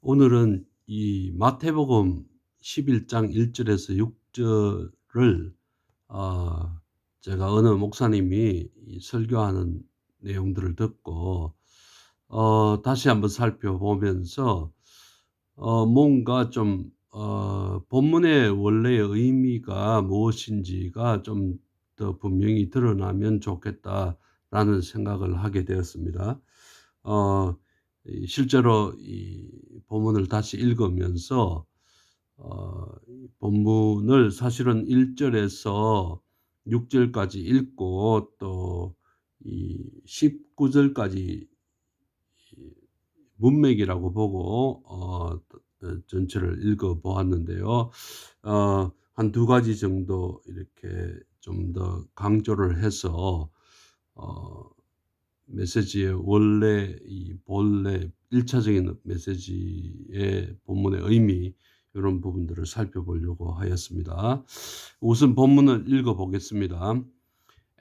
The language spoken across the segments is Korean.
오늘은 이 마태복음 11장 1절에서 6절을 제가 어느 목사님이 이 설교하는 내용들을 듣고 다시 한번 살펴보면서 뭔가 좀 본문의 원래의 의미가 무엇인지가 좀 더 분명히 드러나면 좋겠다라는 생각을 하게 되었습니다. 어 실제로 이 본문을 다시 읽으면서 이 본문을 사실은 1 절에서 6 절까지 읽고 또 이 19 절까지 이 문맥이라고 보고 전체를 읽어 보았는데요. 한 두 가지 정도 이렇게 좀 더 강조를 해서 어 메시지의 원래 이 본래 1 차적인 메시지의 본문의 의미 이런 부분들을 살펴보려고 하였습니다. 우선 본문을 읽어 보겠습니다.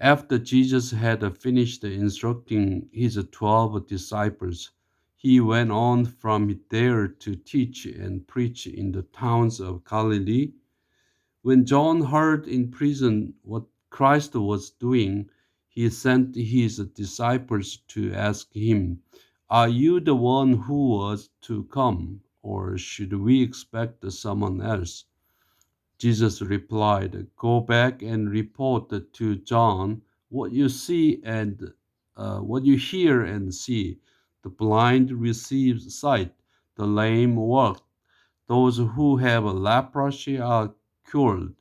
After Jesus had finished instructing his 12 disciples, he went on from there to teach and preach in the towns of Galilee. When John heard in prison what Christ was doing, he sent his disciples to ask him, "Are you the one who was to come, or should we expect someone else?" Jesus replied, "Go back and report to John what you see and what you hear and see. The blind receive sight, the lame walk, those who have leprosy are cured,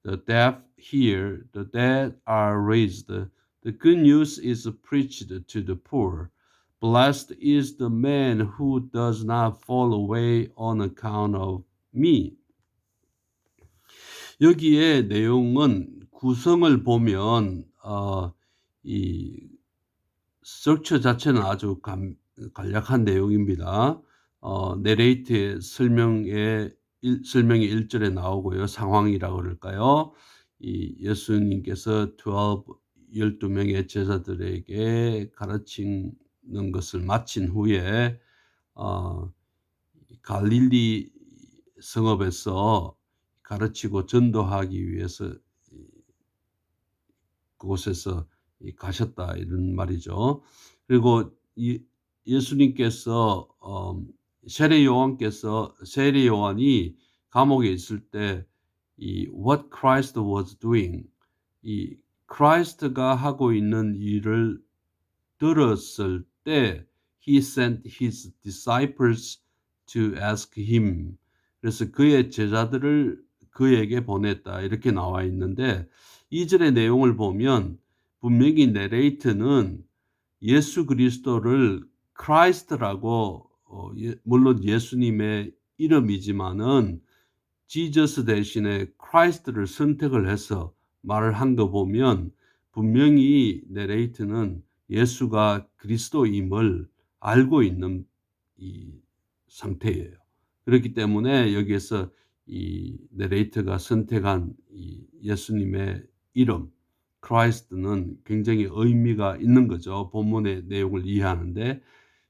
the deaf hear, the dead are raised. The good news is preached to the poor. Blessed is the man who does not fall away on account of me." 여기에 내용은 구성을 보면 이 스트럭처 자체는 아주 간략한 내용입니다. 내레이트의 설명이 1 절에 나오고요. 상황이라고 그럴까요? 이 예수님께서 12 명의 제자들에게 가르치는 것을 마친 후에 어 갈릴리 성읍에서 가르치고 전도하기 위해서 이 그곳에서 가셨다 이런 말이죠. 그리고 예수님께서 세례 요한이 감옥에 있을 때 이 what Christ was doing, 이 크라이스트가 하고 있는 일을 들었을 때 he sent his disciples to ask him. 그래서 그의 제자들을 그에게 보냈다 이렇게 나와 있는데 2 절의 내용을 보면 분명히 내레이트는 예수 그리스도를 크라이스트라고 물론 예수님의 이름이지만은 지저스 대신에 크라이스트를 선택을 해서 말을 한 거 보면 분명히 내레이트는 예수가 그리스도임을 알고 있는 이 상태예요. 그렇기 때문에 여기에서 이 내레이터가 선택한 이 예수님의 이름 크라이스트는 굉장히 의미가 있는 거죠. 본문의 내용을 이해하는데.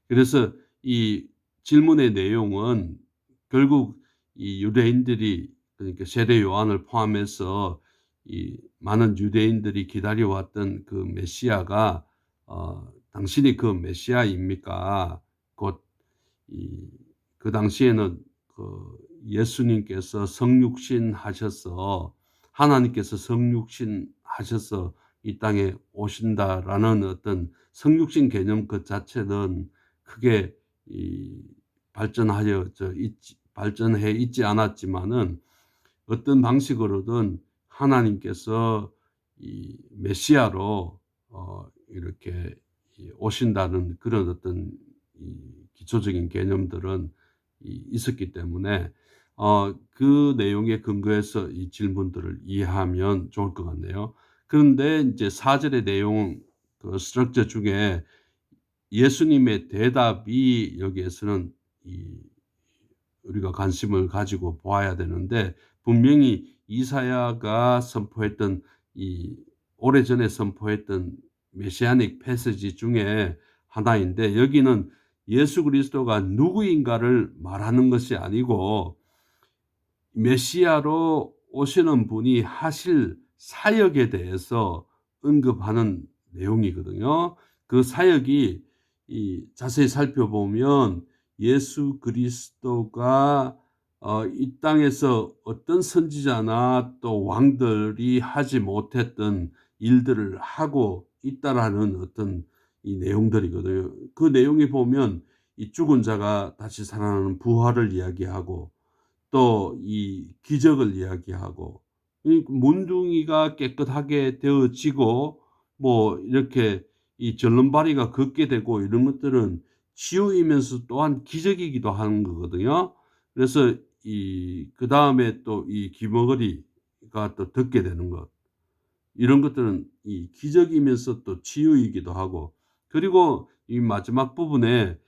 그래서 이 질문의 내용은 결국 이 유대인들이 그러니까 세례 요한을 포함해서 이 많은 유대인들이 기다려왔던 그 메시아가 당신이 그 메시아입니까? 곧 그 당시에는 그 예수님께서 성육신 하셔서 하나님께서 성육신 하셔서 이 땅에 오신다라는 어떤 성육신 개념 그 자체는 크게 발전해 있지 않았지만은 어떤 방식으로든 하나님께서 이 메시아로 이렇게 오신다는 그런 어떤 이 기초적인 개념들은 있었기 때문에 그 내용에 근거해서 이 질문들을 이해하면 좋을 것 같네요. 그런데 이제 4 절의 내용 그 스트럭처 중에 예수님의 대답이 여기에서는 우리가 관심을 가지고 보아야 되는데 분명히 이사야가 선포했던 이 오래전에 선포했던 메시아닉 패시지 중에 하나인데 여기는 예수 그리스도가 누구인가를 말하는 것이 아니고 메시아로 오시는 분이 하실 사역에 대해서 언급하는 내용이거든요. 그 사역이 자세히 살펴보면 예수 그리스도가 이 땅에서 어떤 선지자나 또 왕들이 하지 못했던 일들을 하고 있다라는 어떤 이 내용들이거든요. 그 내용이 보면 이 죽은 자가 다시 살아나는 부활을 이야기하고 또 이 기적을 이야기하고 이 문둥이가 깨끗하게 되어지고 뭐 이렇게 이 절름발이가 걷게 되고 이런 것들은 치유이면서 또한 기적이기도 하는 거거든요. 그래서 이 그다음에 또 이 귀머거리가 또 듣게 되는 것, 이런 것들은 이 기적이면서 또 치유이기도 하고, 그리고 이 마지막 부분에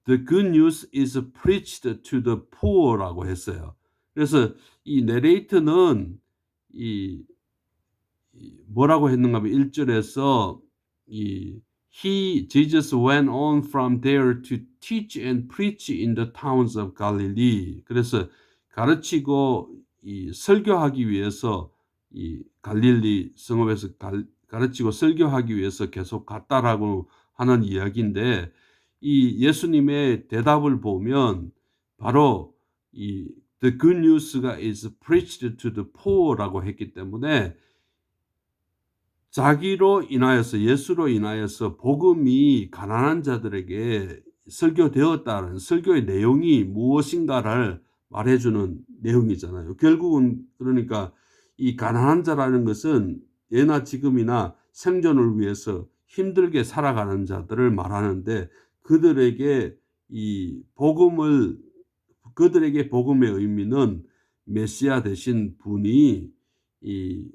The good news is preached to the poor라고 했어요. 그래서 이 내레이터는 이 뭐라고 했는가 하면 1절에서 이 Jesus went on from there to teach and preach in the towns of Galilee. 그래서 가르치고 이 설교하기 위해서 이 갈릴리 성읍에서 가르치고 설교하기 위해서 계속 갔다라고 하는 이야기인데, 이 예수님의 대답을 보면 바로 이 The good news가 is preached to the poor라고 했기 때문에 자기로 인하여서, 예수로 인하여서 복음이 가난한 자들에게 설교되었다는 설교의 내용이 무엇인가를 말해주는 내용이잖아요. 결국은 그러니까 이 가난한 자라는 것은 예나 지금이나 생존을 위해서 힘들게 살아가는 자들을 말하는데, 그들에게 이 복음을, 그들에게 복음의 의미는 메시아 되신 분이 이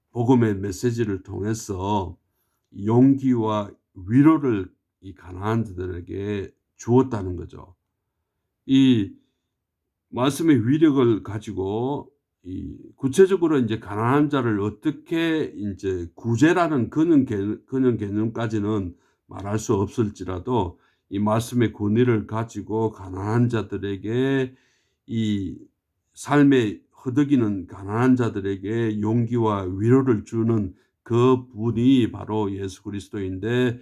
복음의 메시지를 통해서 용기와 위로를 이 가난한 자들에게 주었다는 거죠. 이 말씀의 위력을 가지고 이 구체적으로 이제 가난한 자를 어떻게 이제 구제라는 그런 개념까지는 말할 수 없을지라도, 이 말씀의 권위를 가지고 가난한 자들에게 이 삶에 허덕이는 가난한 자들에게 용기와 위로를 주는 그 분이 바로 예수 그리스도인데,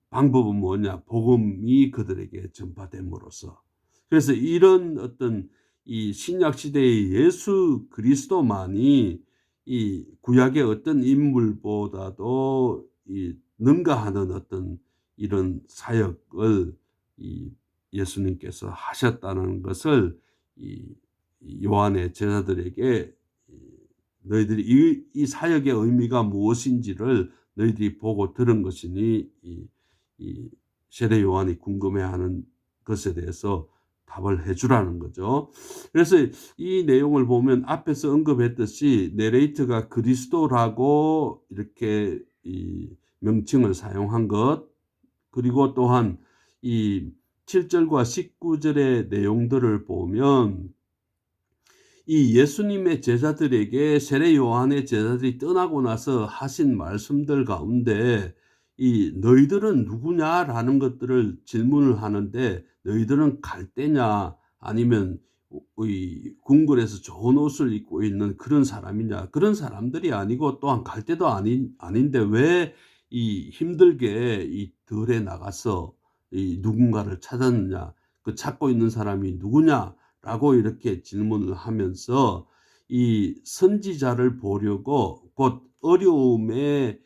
방법은 뭐냐? 복음이 그들에게 전파됨으로써. 그래서 이런 어떤 이 신약 시대의 예수 그리스도만이 이 구약의 어떤 인물보다도 이 능가하는 어떤 이런 사역을 이 예수님께서 하셨다는 것을 이 요한의 제자들에게 너희들이 이 사역의 의미가 무엇인지를 너희들이 보고 들은 것이니 이 세례 요한이 궁금해하는 것에 대해서 답을 해주라는 거죠. 그래서 이 내용을 보면 앞에서 언급했듯이 내레이터가 그리스도라고 이렇게 이 명칭을 사용한 것, 그리고 또한 이 7절과 19절의 내용들을 보면 이 예수님의 제자들에게 세례 요한의 제자들이 떠나고 나서 하신 말씀들 가운데 이 너희들은 누구냐라는 것들을 질문을 하는데, 너희들은 갈대냐 아니면 이 궁궐에서 좋은 옷을 입고 있는 그런 사람이냐, 그런 사람들이 아니고 또한 갈대도 아닌데 왜 이 힘들게 이 들에 나가서 이 누군가를 찾았느냐, 그 찾고 있는 사람이 누구냐 라고 이렇게 질문을 하면서 이 선지자를 보려고, 곧 어려움에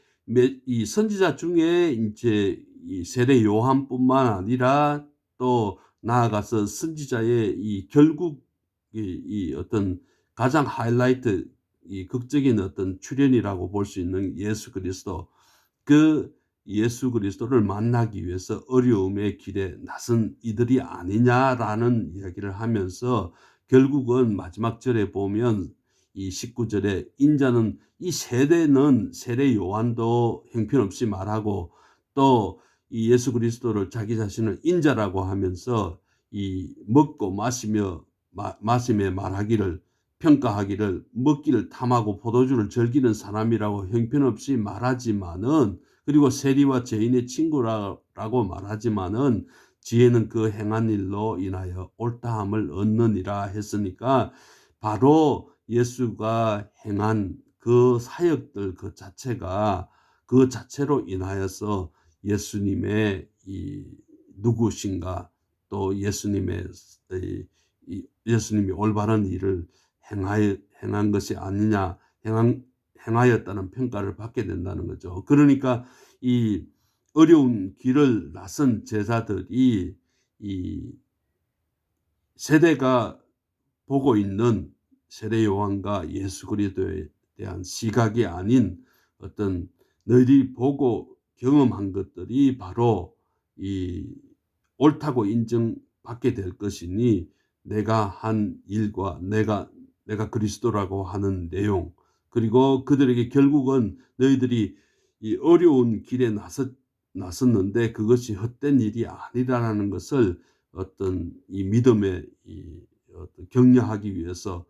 이 선지자 중에 이제 이 세례 요한뿐만 아니라 또 나아가서 선지자의 이 결국 이 어떤 가장 하이라이트, 이 극적인 어떤 출현이라고 볼 수 있는 예수 그리스도, 그 예수 그리스도를 만나기 위해서 어려움의 길에 나선 이들이 아니냐라는 이야기를 하면서, 결국은 마지막 절에 보면 이 19절에 인자는, 이 세대는 세례 요한도 형편없이 말하고 또 이 예수 그리스도를 자기 자신을 인자라고 하면서 이 먹고 마시며 마시며 말하기를, 평가하기를 먹기를 탐하고 포도주를 즐기는 사람이라고 형편없이 말하지만은, 그리고 세리와 죄인의 친구라 라고 말하지만은 지혜는 그 행한 일로 인하여 옳다함을 얻느니라 했으니까 바로 예수가 행한 그 사역들 그 자체가 그 자체로 인하여서 예수님의 이 누구신가 또 예수님의 예수님이 올바른 일을 행한 것이 아니냐 행하였다는 평가를 받게 된다는 거죠. 그러니까 이 어려운 길을 나선 제자들이 이 세대가 보고 있는 세례 요한과 예수 그리스도에 대한 시각이 아닌 어떤 너희들이 보고 경험한 것들이 바로 이 옳다고 인정받게 될 것이니 내가 한 일과 내가 그리스도라고 하는 내용 그리고 그들에게 결국은 너희들이 이 어려운 길에 나섰는데 그것이 헛된 일이 아니라는 것을 어떤 이 믿음의 이 어떤 격려하기 위해서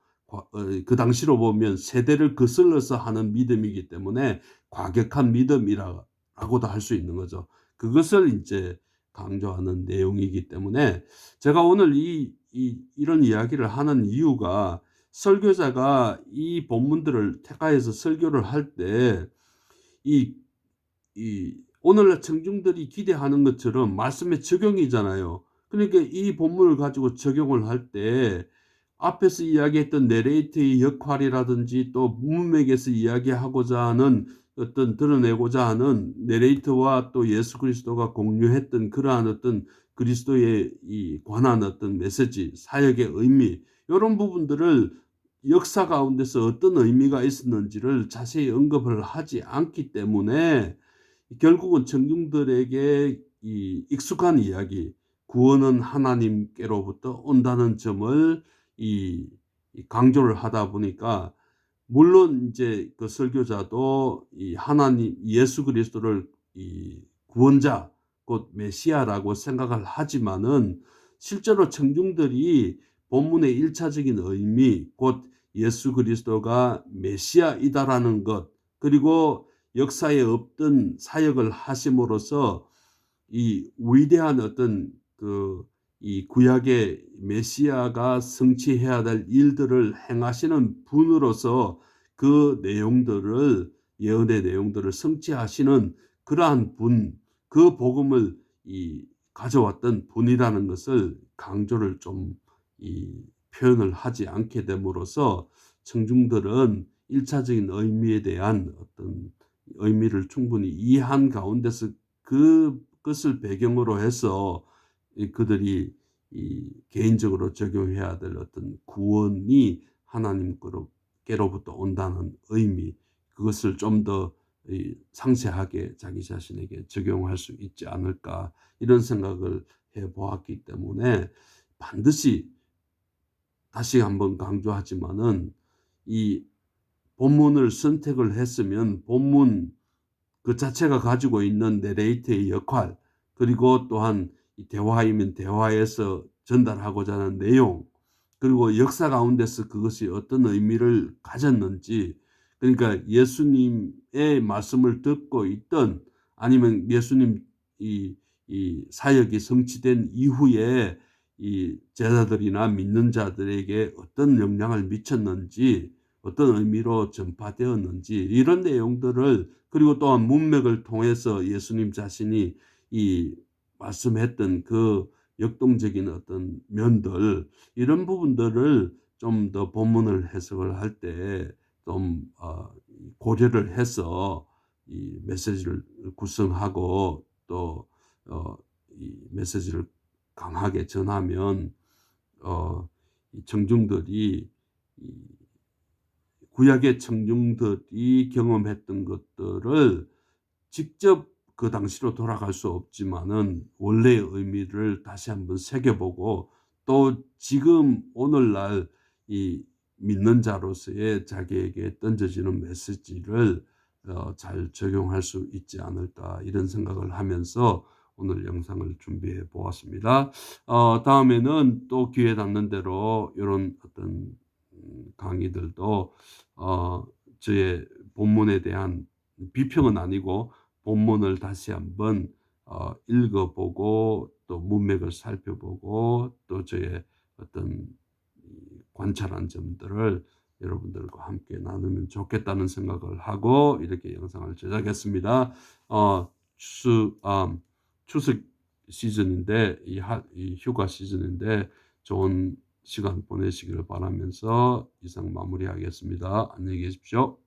그 당시로 보면 세대를 거슬러서 하는 믿음이기 때문에 과격한 믿음이라고도 할 수 있는 거죠. 그것을 이제 강조하는 내용이기 때문에 제가 오늘 이런 이야기를 하는 이유가 설교자가 이 본문들을 택하여서 설교를 할 때 이 오늘날 청중들이 기대하는 것처럼 말씀의 적용이잖아요. 그러니까 이 본문을 가지고 적용을 할 때 앞에서 이야기했던 내레이터의 역할이라든지 또 문맥에서 이야기하고자 하는 어떤 드러내고자 하는 내레이터와 또 예수 그리스도가 공유했던 그러한 어떤 그리스도에 관한 어떤 메시지, 사역의 의미 이런 부분들을 역사 가운데서 어떤 의미가 있었는지를 자세히 언급을 하지 않기 때문에 결국은 청중들에게 이 익숙한 이야기, 구원은 하나님께로부터 온다는 점을 이 강조를 하다 보니까 물론 이제 그 설교자도 이 하나님 예수 그리스도를 이 구원자 곧 메시아라고 생각을 하지만은 실제로 청중들이 본문의 1차적인 의미 곧 예수 그리스도가 메시아이다라는 것 그리고 역사에 없던 사역을 하심으로써 이 위대한 어떤 이 구약의 메시아가 성취해야 될 일들을 행하시는 분으로서 그 내용들을 예언의 내용들을 성취하시는 그러한 분, 그 복음을 가져왔던 분이라는 것을 강조를 좀 표현을 하지 않게 됨으로써 청중들은 1차적인 의미에 대한 어떤 의미를 충분히 이해한 가운데서 그것을 배경으로 해서 그들이 개인적으로 적용해야 될 어떤 구원이 하나님께로부터 온다는 의미 그것을 좀 더 상세하게 자기 자신에게 적용할 수 있지 않을까 이런 생각을 해보았기 때문에 반드시 다시 한번 강조하지만은 이 본문을 선택을 했으면 본문 그 자체가 가지고 있는 내레이터의 역할 그리고 또한 이 대화이면 대화에서 전달하고자 하는 내용 그리고 역사 가운데서 그것이 어떤 의미를 가졌는지 그러니까 예수님의 말씀을 듣고 있던 아니면 예수님 이 사역이 성취된 이후에 이 제자들이나 믿는 자들에게 어떤 영향을 미쳤는지 어떤 의미로 전파되었는지 이런 내용들을 그리고 또한 문맥을 통해서 예수님 자신이 이 말씀했던 그 역동적인 어떤 면들 이런 부분들을 좀 더 본문을 해석을 할 때 좀 고려를 해서 이 메시지를 구성하고 또 이 메시지를 강하게 전하면 이 청중들이 이 구약의 청중들이 경험했던 것들을 직접 그 당시로 돌아갈 수 없지만은 원래의 의미를 다시 한번 새겨보고 또 지금 오늘날 이 믿는 자로서의 자기에게 던져지는 메시지를 잘 적용할 수 있지 않을까 이런 생각을 하면서 오늘 영상을 준비해 보았습니다. 다음에는 또 기회 닿는 대로 이런 어떤 강의들도 저의 본문에 대한 비평은 아니고 본문을 다시 한번 읽어보고 또 문맥을 살펴보고 또 저의 어떤 관찰한 점들을 여러분들과 함께 나누면 좋겠다는 생각을 하고 이렇게 영상을 제작했습니다. 추석 시즌인데 이 휴가 시즌인데 좋은 시간 보내시기를 바라면서 이상 마무리하겠습니다. 안녕히 계십시오.